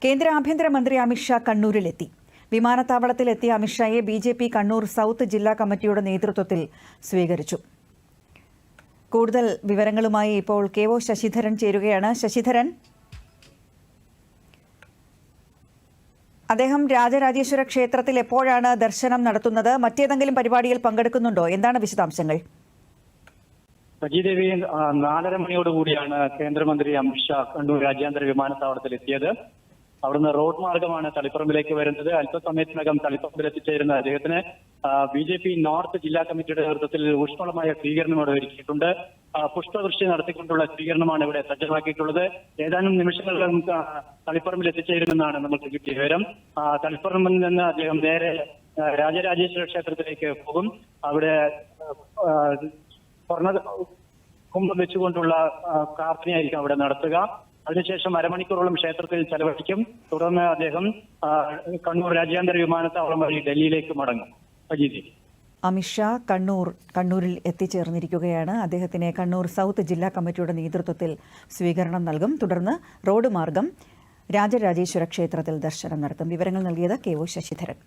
കേന്ദ്ര ആഭ്യന്തരമന്ത്രി Amit Shah കണ്ണൂരിലെത്തി. വിമാനത്താവളത്തിലെത്തിയ അമിത്ഷായെ BJP Kannur south ജില്ലാ കമ്മിറ്റിയുടെ നേതൃത്വത്തിൽ സ്വീകരിച്ചു. കൂടുതൽ വിവരങ്ങളുമായി ഇപ്പോൾ കെ.ഒ. ശശിധരൻ ചേരുകയാണ്. ശശിധരൻ, അദ്ദേഹം രാജരാജേശ്വര ക്ഷേത്രത്തിൽ എപ്പോഴാണ് ദർശനം നടത്തുന്നത്? മറ്റേതെങ്കിലും പരിപാടിയിൽ പങ്കെടുക്കുന്നുണ്ടോ? എന്താണ് വിശദാംശങ്ങൾ? സജീദേവി, 4:30 മണിയോടുകൂടിയാണ് കേന്ദ്രമന്ത്രി അമിത്ഷാ കണ്ണൂർ രാജ്യാന്തര വിമാനത്താവളത്തിൽ എത്തിയത്. അവിടുന്ന് റോഡ് മാർഗമാണ് തളിപ്പറമ്പിലേക്ക് വരുന്നത്. അല്പസമയത്തിനകം തളിപ്പറമ്പിൽ എത്തിച്ചേരുന്ന അദ്ദേഹത്തിന് ബിജെപി നോർത്ത് ജില്ലാ കമ്മിറ്റിയുടെ നേതൃത്വത്തിൽ ഊഷ്മളമായ സ്വീകരണം ഇവിടെ ഒരുക്കിയിട്ടുണ്ട്. പുഷ്പവൃഷ്ടി നടത്തിക്കൊണ്ടുള്ള സ്വീകരണമാണ് ഇവിടെ സജ്ജമാക്കിയിട്ടുള്ളത്. ഏതാനും നിമിഷങ്ങളിലും തളിപ്പറമ്പിൽ എത്തിച്ചേരുമെന്നാണ് നമുക്ക് കിട്ടിയ വിവരം. തളിപ്പറമ്പിൽ നിന്ന് അദ്ദേഹം നേരെ രാജരാജേശ്വര ക്ഷേത്രത്തിലേക്ക് പോകും. അവിടെ സ്വർണ്ണ കുംഭം വെച്ചുകൊണ്ടുള്ള പ്രാർത്ഥനയായിരിക്കും അവിടെ നടത്തുക. അതിനുശേഷം അരമണിക്കൂറോളം ക്ഷേത്രത്തിൽ ചെലവഴിക്കും. തുടർന്ന് അദ്ദേഹം കണ്ണൂർ രാജ്യാന്തര വിമാനത്താവളം വഴി ഡൽഹിയിലേക്ക് മടങ്ങും. അമിത്ഷാ കണ്ണൂരിൽ എത്തിച്ചേർന്നിരിക്കുകയാണ്. അദ്ദേഹത്തിന് കണ്ണൂർ സൗത്ത് ജില്ലാ കമ്മിറ്റിയുടെ നേതൃത്വത്തിൽ സ്വീകരണം നൽകും. തുടർന്ന് റോഡ് മാർഗം രാജരാജേശ്വര ക്ഷേത്രത്തിൽ ദർശനം നടത്തും. വിവരങ്ങൾ നൽകിയത് കെ.ഒ. ശശിധരൻ.